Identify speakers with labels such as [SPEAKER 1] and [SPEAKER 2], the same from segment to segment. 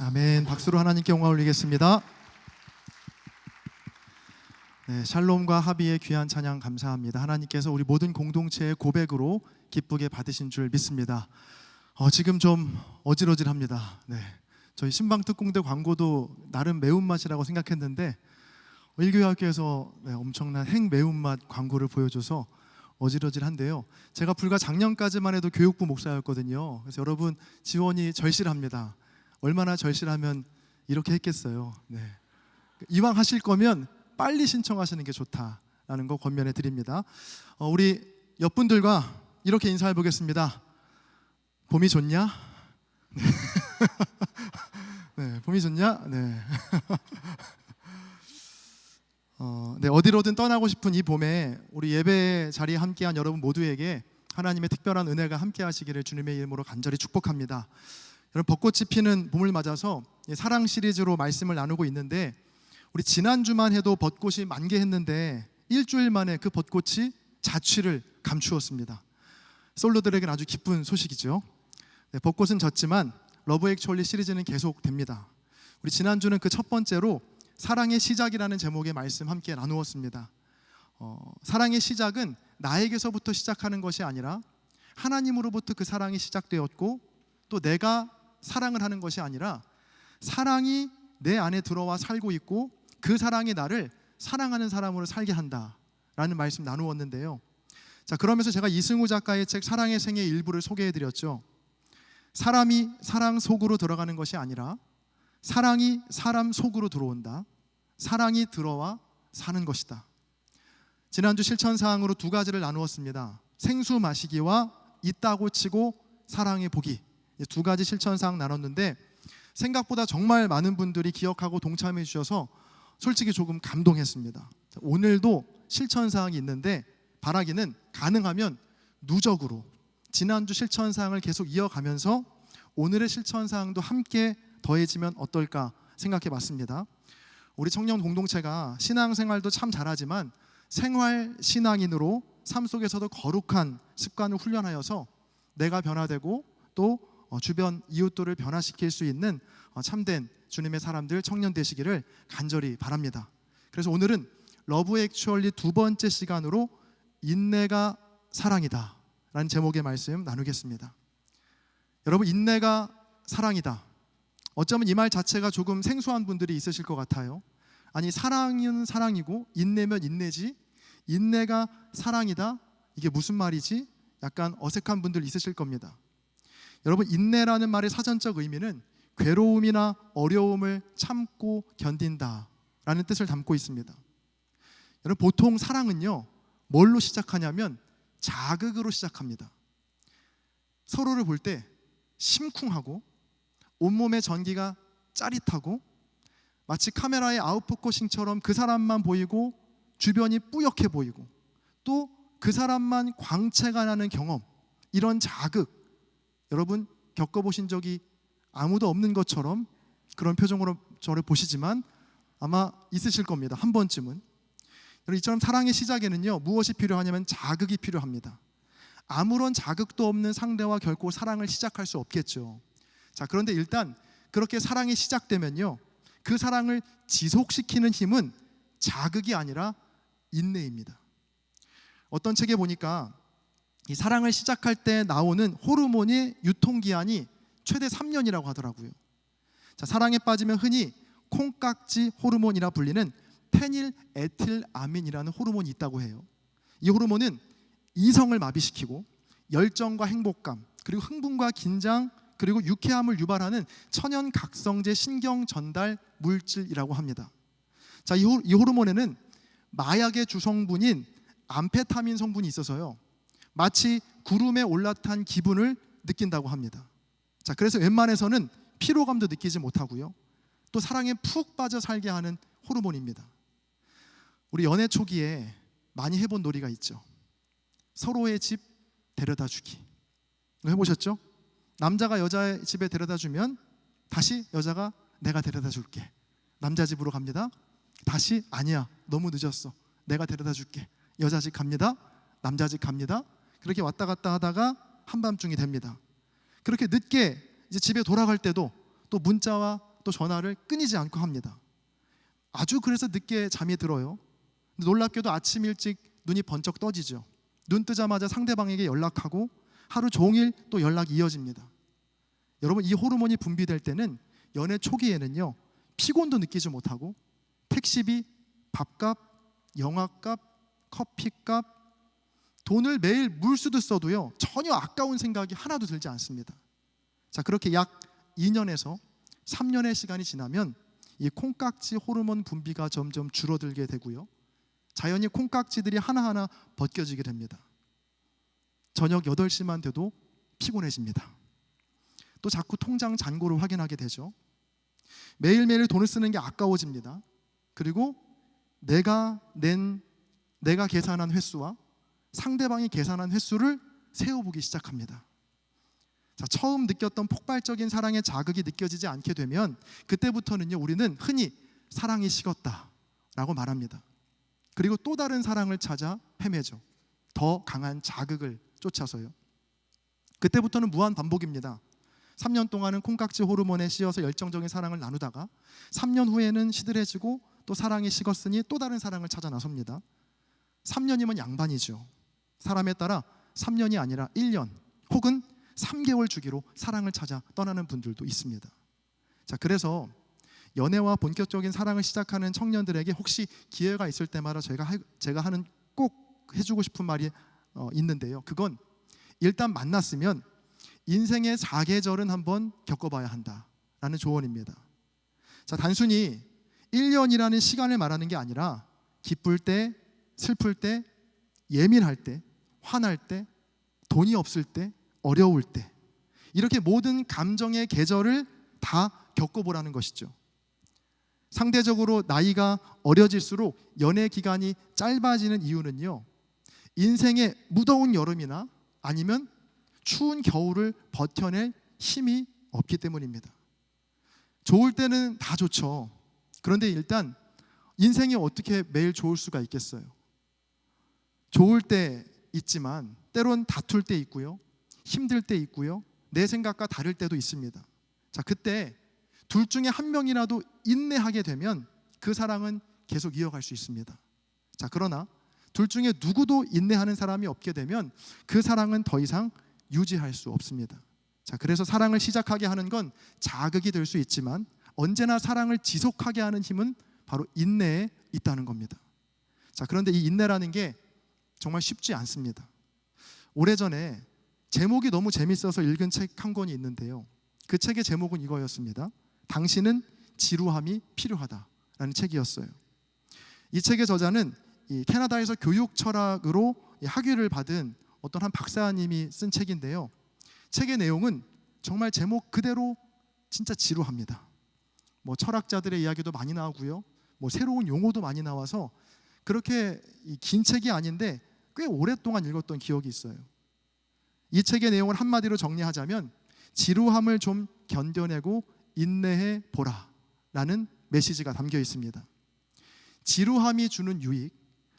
[SPEAKER 1] 아멘. 박수로 하나님께 영광 올리겠습니다. 네, 샬롬과 합의의 귀한 찬양 감사합니다. 하나님께서 우리 모든 공동체의 고백으로 기쁘게 받으신 줄 믿습니다. 지금 좀 어질어질합니다. 네, 저희 신방특공대 광고도 나름 매운맛이라고 생각했는데 일교회학교에서 엄청난 행매운맛 광고를 보여줘서 어질어질한데요. 제가 불과 작년까지만 해도 교육부 목사였거든요. 그래서 여러분 지원이 절실합니다. 얼마나 절실하면 이렇게 했겠어요. 네. 이왕 하실 거면 빨리 신청하시는 게 좋다라는 거 권면해 드립니다. 우리 옆분들과 이렇게 인사해 보겠습니다. 봄이 좋냐? 네. 네, 봄이 좋냐? 네. 네, 어디로든 떠나고 싶은 이 봄에 우리 예배 자리에 함께한 여러분 모두에게 하나님의 특별한 은혜가 함께하시기를 주님의 이름으로 간절히 축복합니다. 여러분, 벚꽃이 피는 봄을 맞아서 사랑 시리즈로 말씀을 나누고 있는데 우리 지난주만 해도 벚꽃이 만개했는데 일주일 만에 그 벚꽃이 자취를 감추었습니다. 솔로들에게는 아주 기쁜 소식이죠. 네, 벚꽃은 졌지만 러브 액츄얼리 시리즈는 계속됩니다. 우리 지난주는 그 첫 번째로 사랑의 시작이라는 제목의 말씀 함께 나누었습니다. 사랑의 시작은 나에게서부터 시작하는 것이 아니라 하나님으로부터 그 사랑이 시작되었고 또 내가 사랑을 하는 것이 아니라 사랑이 내 안에 들어와 살고 있고 그 사랑이 나를 사랑하는 사람으로 살게 한다라는 말씀 나누었는데요. 자, 그러면서 제가 이승우 작가의 책 사랑의 생의 일부를 소개해드렸죠. 사람이 사랑 속으로 들어가는 것이 아니라 사랑이 사람 속으로 들어온다. 사랑이 들어와 사는 것이다. 지난주 실천사항으로 두 가지를 나누었습니다. 생수 마시기와 있다고 치고 사랑해 보기. 두 가지 실천사항 나눴는데 생각보다 정말 많은 분들이 기억하고 동참해 주셔서 솔직히 조금 감동했습니다. 오늘도 실천사항이 있는데 바라기는 가능하면 누적으로 지난주 실천사항을 계속 이어가면서 오늘의 실천사항도 함께 더해지면 어떨까 생각해 봤습니다. 우리 청년 공동체가 신앙생활도 참 잘하지만 생활 신앙인으로 삶 속에서도 거룩한 습관을 훈련하여서 내가 변화되고 또 주변 이웃들을 변화시킬 수 있는 참된 주님의 사람들 청년 되시기를 간절히 바랍니다. 그래서 오늘은 러브 액츄얼리 두 번째 시간으로 인내가 사랑이다 라는 제목의 말씀 나누겠습니다. 여러분, 인내가 사랑이다. 어쩌면 이 말 자체가 조금 생소한 분들이 있으실 것 같아요. 아니, 사랑은 사랑이고 인내면 인내지, 인내가 사랑이다, 이게 무슨 말이지? 약간 어색한 분들 있으실 겁니다. 여러분, 인내라는 말의 사전적 의미는 괴로움이나 어려움을 참고 견딘다 라는 뜻을 담고 있습니다. 여러분, 보통 사랑은요 뭘로 시작하냐면 자극으로 시작합니다. 서로를 볼 때 심쿵하고 온몸의 전기가 짜릿하고 마치 카메라의 아웃포커싱처럼 그 사람만 보이고 주변이 뿌옇게 보이고 또 그 사람만 광채가 나는 경험, 이런 자극, 여러분 겪어보신 적이 아무도 없는 것처럼 그런 표정으로 저를 보시지만 아마 있으실 겁니다. 한 번쯤은. 여러분, 이처럼 사랑의 시작에는요 무엇이 필요하냐면 자극이 필요합니다. 아무런 자극도 없는 상대와 결코 사랑을 시작할 수 없겠죠. 자, 그런데 일단 그렇게 사랑이 시작되면요 그 사랑을 지속시키는 힘은 자극이 아니라 인내입니다. 어떤 책에 보니까 이 사랑을 시작할 때 나오는 호르몬의 유통기한이 최대 3년이라고 하더라고요. 자, 사랑에 빠지면 흔히 콩깍지 호르몬이라 불리는 페닐에틸아민이라는 호르몬이 있다고 해요. 이 호르몬은 이성을 마비시키고 열정과 행복감, 그리고 흥분과 긴장, 그리고 유쾌함을 유발하는 천연각성제 신경 전달 물질이라고 합니다. 자, 이 호르몬에는 마약의 주성분인 암페타민 성분이 있어서요 마치 구름에 올라탄 기분을 느낀다고 합니다. 자, 그래서 웬만해서는 피로감도 느끼지 못하고요 또 사랑에 푹 빠져 살게 하는 호르몬입니다. 우리 연애 초기에 많이 해본 놀이가 있죠. 서로의 집 데려다 주기. 이거 해보셨죠? 남자가 여자의 집에 데려다 주면 다시 여자가 내가 데려다 줄게. 남자 집으로 갑니다. 다시 아니야, 너무 늦었어, 내가 데려다 줄게. 여자 집 갑니다. 남자 집 갑니다. 그렇게 왔다 갔다 하다가 한밤중이 됩니다. 그렇게 늦게 이제 집에 돌아갈 때도 또 문자와 또 전화를 끊이지 않고 합니다. 아주 그래서 늦게 잠이 들어요. 놀랍게도 아침 일찍 눈이 번쩍 떠지죠. 눈 뜨자마자 상대방에게 연락하고 하루 종일 또 연락이 이어집니다. 여러분, 이 호르몬이 분비될 때는 연애 초기에는요, 피곤도 느끼지 못하고 택시비, 밥값, 영화값, 커피값, 돈을 매일 물수도 써도요, 전혀 아까운 생각이 하나도 들지 않습니다. 자, 그렇게 약 2년에서 3년의 시간이 지나면 이 콩깍지 호르몬 분비가 점점 줄어들게 되고요, 자연히 콩깍지들이 하나하나 벗겨지게 됩니다. 저녁 8시만 돼도 피곤해집니다. 또 자꾸 통장 잔고를 확인하게 되죠. 매일매일 돈을 쓰는 게 아까워집니다. 그리고 내가 계산한 횟수와 상대방이 계산한 횟수를 세어보기 시작합니다. 자, 처음 느꼈던 폭발적인 사랑의 자극이 느껴지지 않게 되면 그때부터는요, 우리는 흔히 사랑이 식었다라고 말합니다. 그리고 또 다른 사랑을 찾아 헤매죠. 더 강한 자극을 쫓아서요. 그때부터는 무한 반복입니다. 3년 동안은 콩깍지 호르몬에 씌어서 열정적인 사랑을 나누다가 3년 후에는 시들해지고 또 사랑이 식었으니 또 다른 사랑을 찾아 나섭니다. 3년이면 양반이죠. 사람에 따라 3년이 아니라 1년 혹은 3개월 주기로 사랑을 찾아 떠나는 분들도 있습니다. 자, 그래서 연애와 본격적인 사랑을 시작하는 청년들에게 혹시 기회가 있을 때마다 제가 하는 꼭 해주고 싶은 말이 있는데요. 그건 일단 만났으면 인생의 사계절은 한번 겪어봐야 한다라는 조언입니다. 자, 단순히 1년이라는 시간을 말하는 게 아니라 기쁠 때, 슬플 때, 예민할 때, 화날 때, 돈이 없을 때, 어려울 때, 이렇게 모든 감정의 계절을 다 겪어보라는 것이죠. 상대적으로 나이가 어려질수록 연애 기간이 짧아지는 이유는요, 인생의 무더운 여름이나 아니면 추운 겨울을 버텨낼 힘이 없기 때문입니다. 좋을 때는 다 좋죠. 그런데 일단 인생이 어떻게 매일 좋을 수가 있겠어요? 좋을 때 있지만 때론 다툴 때 있고요, 힘들 때 있고요, 내 생각과 다를 때도 있습니다. 자, 그때 둘 중에 한 명이라도 인내하게 되면 그 사랑은 계속 이어갈 수 있습니다. 자, 그러나 둘 중에 누구도 인내하는 사람이 없게 되면 그 사랑은 더 이상 유지할 수 없습니다. 자, 그래서 사랑을 시작하게 하는 건 자극이 될 수 있지만 언제나 사랑을 지속하게 하는 힘은 바로 인내에 있다는 겁니다. 자, 그런데 이 인내라는 게 정말 쉽지 않습니다. 오래전에 제목이 너무 재밌어서 읽은 책 한 권이 있는데요, 그 책의 제목은 이거였습니다. 당신은 지루함이 필요하다라는 책이었어요. 이 책의 저자는 이 캐나다에서 교육 철학으로 학위를 받은 어떤 한 박사님이 쓴 책인데요, 책의 내용은 정말 제목 그대로 진짜 지루합니다. 뭐 철학자들의 이야기도 많이 나오고요, 뭐 새로운 용어도 많이 나와서 그렇게 긴 책이 아닌데 꽤 오랫동안 읽었던 기억이 있어요. 이 책의 내용을 한마디로 정리하자면 지루함을 좀 견뎌내고 인내해 보라 라는 메시지가 담겨 있습니다. 지루함이 주는 유익,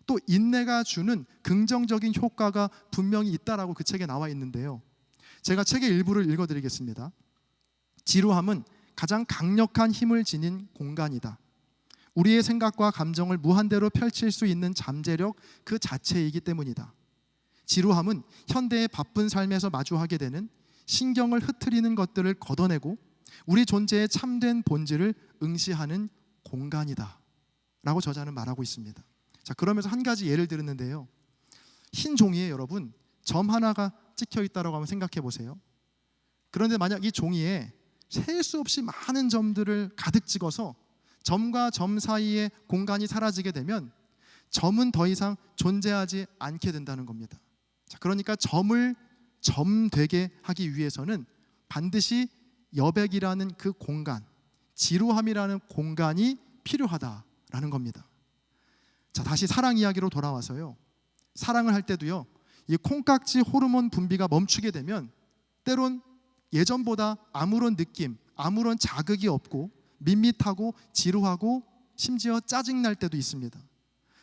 [SPEAKER 1] 또 인내가 주는 긍정적인 효과가 분명히 있다라고 그 책에 나와 있는데요, 제가 책의 일부를 읽어드리겠습니다. 지루함은 가장 강력한 힘을 지닌 공간이다. 우리의 생각과 감정을 무한대로 펼칠 수 있는 잠재력 그 자체이기 때문이다. 지루함은 현대의 바쁜 삶에서 마주하게 되는 신경을 흐트리는 것들을 걷어내고 우리 존재의 참된 본질을 응시하는 공간이다 라고 저자는 말하고 있습니다. 자, 그러면서 한 가지 예를 들었는데요, 흰 종이에 여러분 점 하나가 찍혀 있다고 한번 생각해 보세요. 그런데 만약 이 종이에 셀 수 없이 많은 점들을 가득 찍어서 점과 점 사이의 공간이 사라지게 되면 점은 더 이상 존재하지 않게 된다는 겁니다. 자, 그러니까 점을 점되게 하기 위해서는 반드시 여백이라는 그 공간, 지루함이라는 공간이 필요하다라는 겁니다. 자, 다시 사랑 이야기로 돌아와서요, 사랑을 할 때도요, 이 콩깍지 호르몬 분비가 멈추게 되면 때론 예전보다 아무런 느낌, 아무런 자극이 없고 밋밋하고 지루하고 심지어 짜증날 때도 있습니다.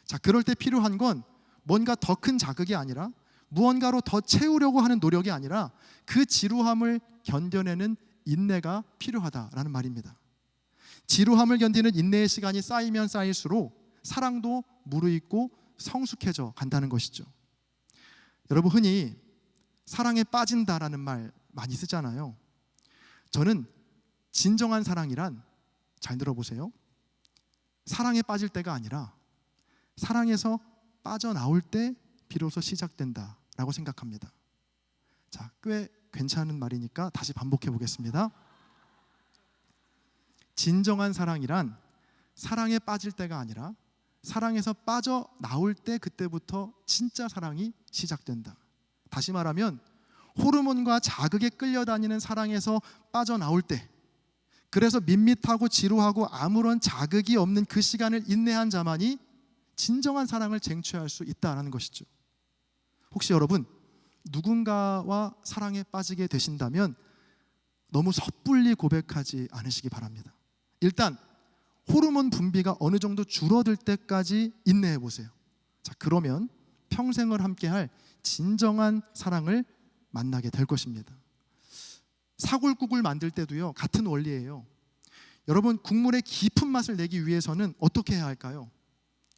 [SPEAKER 1] 자, 그럴 때 필요한 건 뭔가 더 큰 자극이 아니라 무언가로 더 채우려고 하는 노력이 아니라 그 지루함을 견뎌내는 인내가 필요하다라는 말입니다. 지루함을 견디는 인내의 시간이 쌓이면 쌓일수록 사랑도 무르익고 성숙해져 간다는 것이죠. 여러분, 흔히 사랑에 빠진다라는 말 많이 쓰잖아요. 저는 진정한 사랑이란, 잘 들어보세요, 사랑에 빠질 때가 아니라 사랑에서 빠져나올 때 비로소 시작된다라고 생각합니다. 자, 꽤 괜찮은 말이니까 다시 반복해 보겠습니다. 진정한 사랑이란 사랑에 빠질 때가 아니라 사랑에서 빠져나올 때, 그때부터 진짜 사랑이 시작된다. 다시 말하면 호르몬과 자극에 끌려다니는 사랑에서 빠져나올 때, 그래서 밋밋하고 지루하고 아무런 자극이 없는 그 시간을 인내한 자만이 진정한 사랑을 쟁취할 수 있다는 것이죠. 혹시 여러분 누군가와 사랑에 빠지게 되신다면 너무 섣불리 고백하지 않으시기 바랍니다. 일단 호르몬 분비가 어느 정도 줄어들 때까지 인내해 보세요. 자, 그러면 평생을 함께할 진정한 사랑을 만나게 될 것입니다. 사골국을 만들 때도요, 같은 원리예요. 여러분, 국물의 깊은 맛을 내기 위해서는 어떻게 해야 할까요?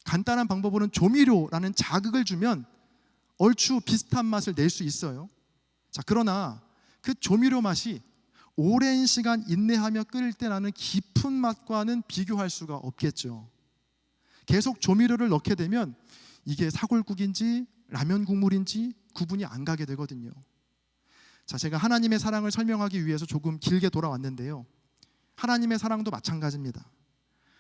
[SPEAKER 1] 간단한 방법으로는 조미료라는 자극을 주면 얼추 비슷한 맛을 낼 수 있어요. 자, 그러나 그 조미료 맛이 오랜 시간 인내하며 끓일 때 나는 깊은 맛과는 비교할 수가 없겠죠. 계속 조미료를 넣게 되면 이게 사골국인지 라면 국물인지 구분이 안 가게 되거든요. 자, 제가 하나님의 사랑을 설명하기 위해서 조금 길게 돌아왔는데요, 하나님의 사랑도 마찬가지입니다.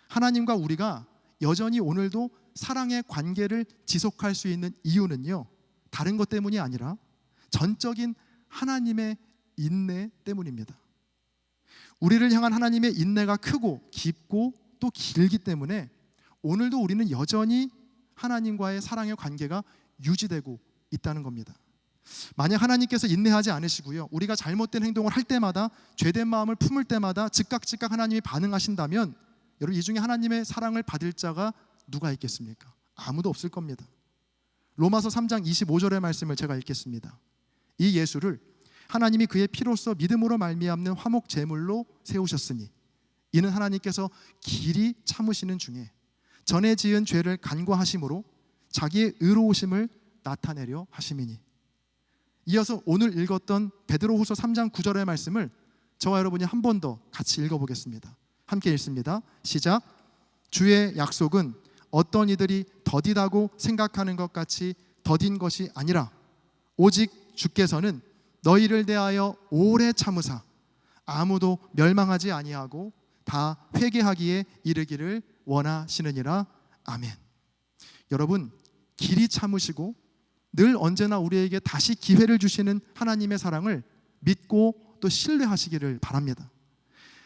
[SPEAKER 1] 하나님과 우리가 여전히 오늘도 사랑의 관계를 지속할 수 있는 이유는요, 다른 것 때문이 아니라 전적인 하나님의 인내 때문입니다. 우리를 향한 하나님의 인내가 크고 깊고 또 길기 때문에 오늘도 우리는 여전히 하나님과의 사랑의 관계가 유지되고 있다는 겁니다. 만약 하나님께서 인내하지 않으시고요, 우리가 잘못된 행동을 할 때마다, 죄된 마음을 품을 때마다 즉각 하나님이 반응하신다면, 여러분, 이 중에 하나님의 사랑을 받을 자가 누가 있겠습니까? 아무도 없을 겁니다. 로마서 3장 25절의 말씀을 제가 읽겠습니다. 이 예수를 하나님이 그의 피로써 믿음으로 말미암는 화목 제물로 세우셨으니 이는 하나님께서 길이 참으시는 중에 전에 지은 죄를 간과하심으로 자기의 의로우심을 나타내려 하심이니. 이어서 오늘 읽었던 베드로후서 3장 9절의 말씀을 저와 여러분이 한 번 더 같이 읽어보겠습니다. 함께 읽습니다. 시작. 주의 약속은 어떤 이들이 더디다고 생각하는 것 같이 더딘 것이 아니라 오직 주께서는 너희를 대하여 오래 참으사 아무도 멸망하지 아니하고 다 회개하기에 이르기를 원하시느니라. 아멘. 여러분, 길이 참으시고 늘 언제나 우리에게 다시 기회를 주시는 하나님의 사랑을 믿고 또 신뢰하시기를 바랍니다.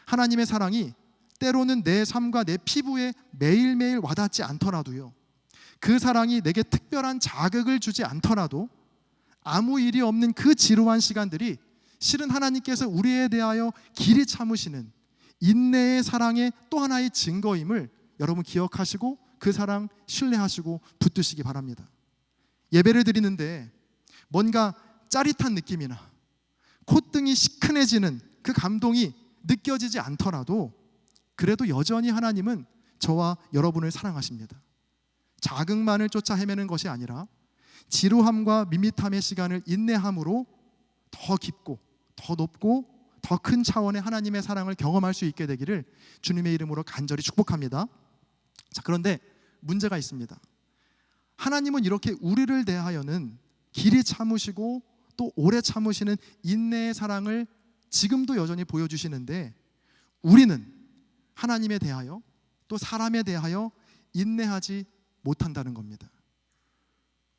[SPEAKER 1] 하나님의 사랑이 때로는 내 삶과 내 피부에 매일매일 와닿지 않더라도요, 그 사랑이 내게 특별한 자극을 주지 않더라도 아무 일이 없는 그 지루한 시간들이 실은 하나님께서 우리에 대하여 길이 참으시는 인내의 사랑의 또 하나의 증거임을 여러분 기억하시고 그 사랑 신뢰하시고 붙드시기 바랍니다. 예배를 드리는데 뭔가 짜릿한 느낌이나 콧등이 시큰해지는 그 감동이 느껴지지 않더라도 그래도 여전히 하나님은 저와 여러분을 사랑하십니다. 자극만을 쫓아 헤매는 것이 아니라 지루함과 밋밋함의 시간을 인내함으로 더 깊고 더 높고 더 큰 차원의 하나님의 사랑을 경험할 수 있게 되기를 주님의 이름으로 간절히 축복합니다. 자, 그런데 문제가 있습니다. 하나님은 이렇게 우리를 대하여는 길이 참으시고 또 오래 참으시는 인내의 사랑을 지금도 여전히 보여주시는데 우리는 하나님에 대하여 또 사람에 대하여 인내하지 못한다는 겁니다.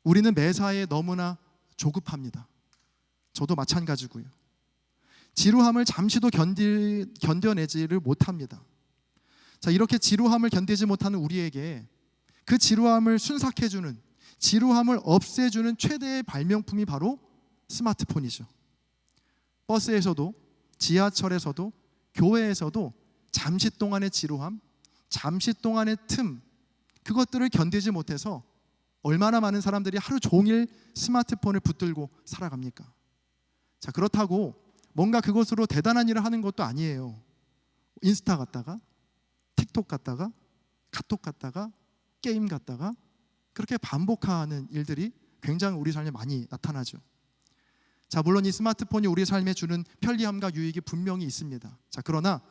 [SPEAKER 1] 우리는 매사에 너무나 조급합니다. 저도 마찬가지고요. 지루함을 잠시도 견뎌내지를 못합니다. 자, 이렇게 지루함을 견디지 못하는 우리에게 그 지루함을 순삭해주는, 지루함을 없애주는 최대의 발명품이 바로 스마트폰이죠. 버스에서도 지하철에서도 교회에서도 잠시 동안의 지루함, 잠시 동안의 틈, 그것들을 견디지 못해서 얼마나 많은 사람들이 하루 종일 스마트폰을 붙들고 살아갑니까? 자, 그렇다고 뭔가 그것으로 대단한 일을 하는 것도 아니에요. 인스타 갔다가 틱톡 갔다가 카톡 갔다가 게임 갔다가 그렇게 반복하는 일들이 굉장히 우리 삶에 많이 나타나죠. 자, 물론 이 스마트폰이 우리 삶에 주는 편리함과 유익이 분명히 있습니다. 자, 그러나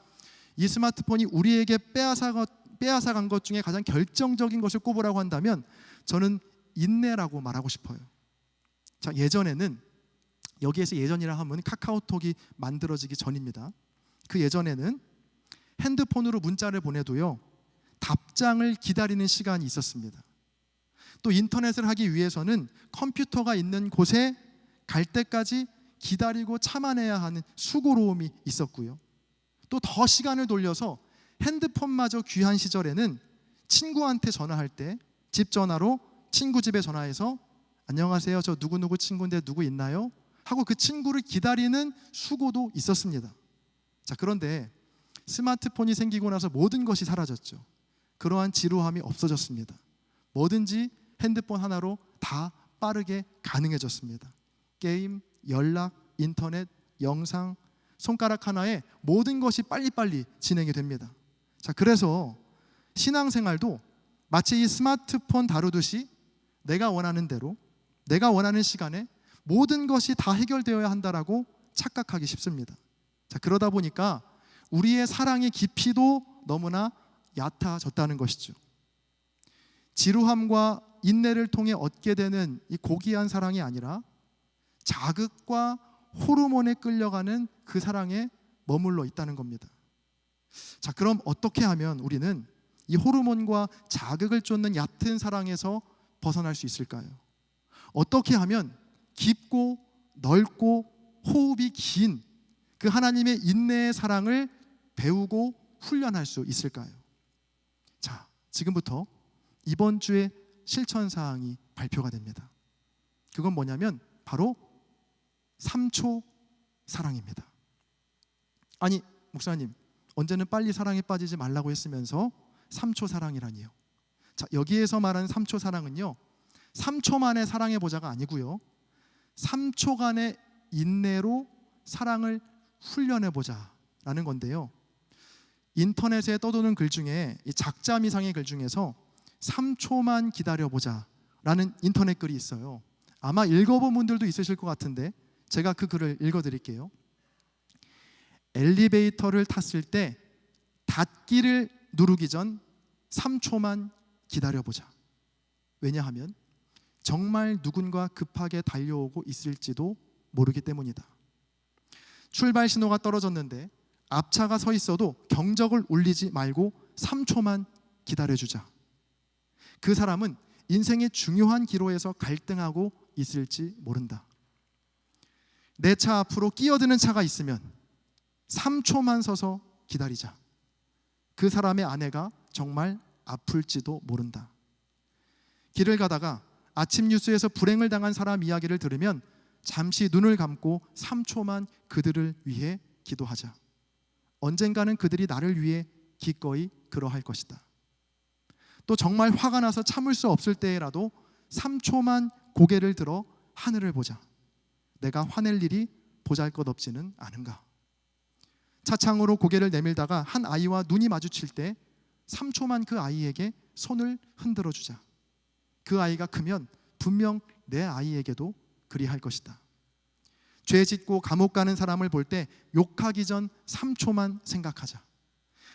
[SPEAKER 1] 이 스마트폰이 우리에게 빼앗아간 것 중에 가장 결정적인 것을 꼽으라고 한다면 저는 인내라고 말하고 싶어요. 자, 예전에는, 여기에서 예전이라 하면 카카오톡이 만들어지기 전입니다. 그 예전에는 핸드폰으로 문자를 보내도요, 답장을 기다리는 시간이 있었습니다. 또 인터넷을 하기 위해서는 컴퓨터가 있는 곳에 갈 때까지 기다리고 참아내야 하는 수고로움이 있었고요. 또 더 시간을 돌려서 핸드폰마저 귀한 시절에는 친구한테 전화할 때 집 전화로 친구 집에 전화해서 안녕하세요, 저 누구누구 친구인데 누구 있나요? 하고 그 친구를 기다리는 수고도 있었습니다. 자, 그런데 스마트폰이 생기고 나서 모든 것이 사라졌죠. 그러한 지루함이 없어졌습니다. 뭐든지 핸드폰 하나로 다 빠르게 가능해졌습니다. 게임, 연락, 인터넷, 영상, 손가락 하나에 모든 것이 빨리빨리 진행이 됩니다. 자, 그래서 신앙생활도 마치 이 스마트폰 다루듯이 내가 원하는 대로, 내가 원하는 시간에 모든 것이 다 해결되어야 한다라고 착각하기 쉽습니다. 자, 그러다 보니까 우리의 사랑의 깊이도 너무나 얕아졌다는 것이죠. 지루함과 인내를 통해 얻게 되는 이 고귀한 사랑이 아니라 자극과 호르몬에 끌려가는 그 사랑에 머물러 있다는 겁니다. 자, 그럼 어떻게 하면 우리는 이 호르몬과 자극을 쫓는 얕은 사랑에서 벗어날 수 있을까요? 어떻게 하면 깊고 넓고 호흡이 긴 그 하나님의 인내의 사랑을 배우고 훈련할 수 있을까요? 자, 지금부터 이번 주에 실천 사항이 발표가 됩니다. 그건 뭐냐면 바로 3초 사랑입니다. 아니, 목사님, 언제는 빨리 사랑에 빠지지 말라고 했으면서 3초 사랑이라니요. 자, 여기에서 말하는 3초 사랑은요, 3초 만에 사랑해보자가 아니고요, 3초간의 인내로 사랑을 훈련해보자라는 건데요. 인터넷에 떠도는 글 중에, 이 작자미상의 글 중에서 3초만 기다려보자라는 인터넷 글이 있어요. 아마 읽어본 분들도 있으실 것 같은데 제가 그 글을 읽어드릴게요. 엘리베이터를 탔을 때 닫기를 누르기 전 3초만 기다려보자. 왜냐하면 정말 누군가 급하게 달려오고 있을지도 모르기 때문이다. 출발 신호가 떨어졌는데 앞차가 서 있어도 경적을 울리지 말고 3초만 기다려주자. 그 사람은 인생의 중요한 기로에서 갈등하고 있을지 모른다. 내 차 앞으로 끼어드는 차가 있으면 3초만 서서 기다리자. 그 사람의 아내가 정말 아플지도 모른다. 길을 가다가 아침 뉴스에서 불행을 당한 사람 이야기를 들으면 잠시 눈을 감고 3초만 그들을 위해 기도하자. 언젠가는 그들이 나를 위해 기꺼이 그러할 것이다. 또 정말 화가 나서 참을 수 없을 때라도 3초만 고개를 들어 하늘을 보자. 내가 화낼 일이 보잘것없지는 않은가. 차창으로 고개를 내밀다가 한 아이와 눈이 마주칠 때 3초만 그 아이에게 손을 흔들어 주자. 그 아이가 크면 분명 내 아이에게도 그리할 것이다. 죄 짓고 감옥 가는 사람을 볼 때 욕하기 전 3초만 생각하자.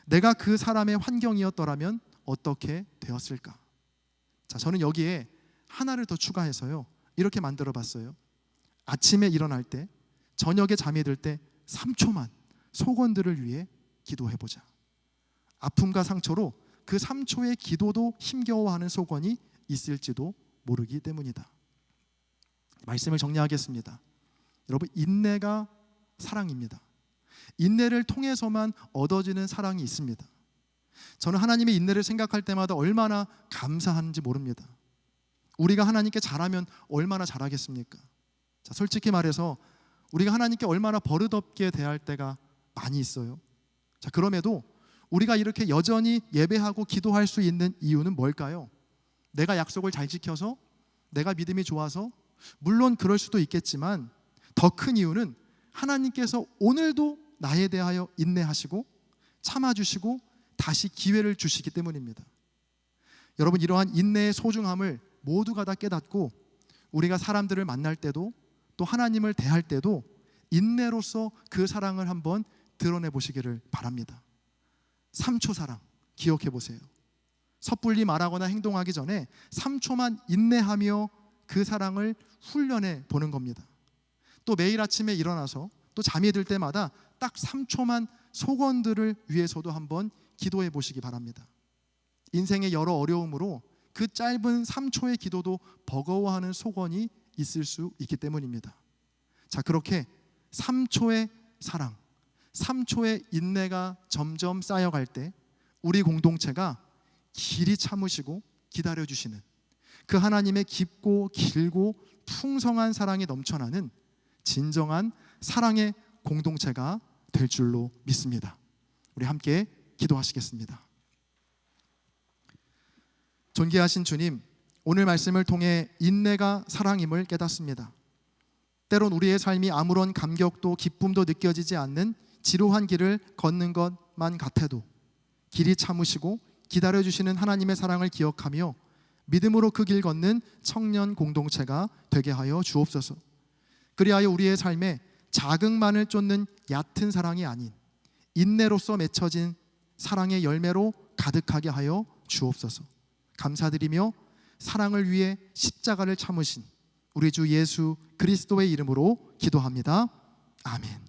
[SPEAKER 1] 내가 그 사람의 환경이었더라면 어떻게 되었을까? 자, 저는 여기에 하나를 더 추가해서요, 이렇게 만들어 봤어요. 아침에 일어날 때, 저녁에 잠이 들 때 3초만 속원들을 위해 기도해보자. 아픔과 상처로 그 3초의 기도도 힘겨워하는 속원이 있을지도 모르기 때문이다. 말씀을 정리하겠습니다. 여러분, 인내가 사랑입니다. 인내를 통해서만 얻어지는 사랑이 있습니다. 저는 하나님의 인내를 생각할 때마다 얼마나 감사한지 모릅니다. 우리가 하나님께 잘하면 얼마나 잘하겠습니까? 자, 솔직히 말해서 우리가 하나님께 얼마나 버릇없게 대할 때가 많이 있어요. 자, 그럼에도 우리가 이렇게 여전히 예배하고 기도할 수 있는 이유는 뭘까요? 내가 약속을 잘 지켜서, 내가 믿음이 좋아서? 물론 그럴 수도 있겠지만 더 큰 이유는 하나님께서 오늘도 나에 대하여 인내하시고 참아주시고 다시 기회를 주시기 때문입니다. 여러분, 이러한 인내의 소중함을 모두가 다 깨닫고 우리가 사람들을 만날 때도 또 하나님을 대할 때도 인내로서 그 사랑을 한번 드러내 보시기를 바랍니다. 3초 사랑 기억해 보세요. 섣불리 말하거나 행동하기 전에 3초만 인내하며 그 사랑을 훈련해 보는 겁니다. 또 매일 아침에 일어나서 또 잠이 들 때마다 딱 3초만 속원들을 위해서도 한번 기도해 보시기 바랍니다. 인생의 여러 어려움으로 그 짧은 3초의 기도도 버거워하는 속원이 있을 수 있기 때문입니다. 자, 그렇게 3초의 사랑, 3초의 인내가 점점 쌓여갈 때 우리 공동체가 길이 참으시고 기다려주시는 그 하나님의 깊고 길고 풍성한 사랑이 넘쳐나는 진정한 사랑의 공동체가 될 줄로 믿습니다. 우리 함께 기도하시겠습니다. 존귀하신 주님, 오늘 말씀을 통해 인내가 사랑임을 깨닫습니다. 때론 우리의 삶이 아무런 감격도 기쁨도 느껴지지 않는 지루한 길을 걷는 것만 같아도 길이 참으시고 기다려주시는 하나님의 사랑을 기억하며 믿음으로 그 길 걷는 청년 공동체가 되게 하여 주옵소서. 그리하여 우리의 삶에 자극만을 쫓는 얕은 사랑이 아닌 인내로서 맺혀진 사랑의 열매로 가득하게 하여 주옵소서. 감사드리며 사랑을 위해 십자가를 참으신 우리 주 예수 그리스도의 이름으로 기도합니다. 아멘.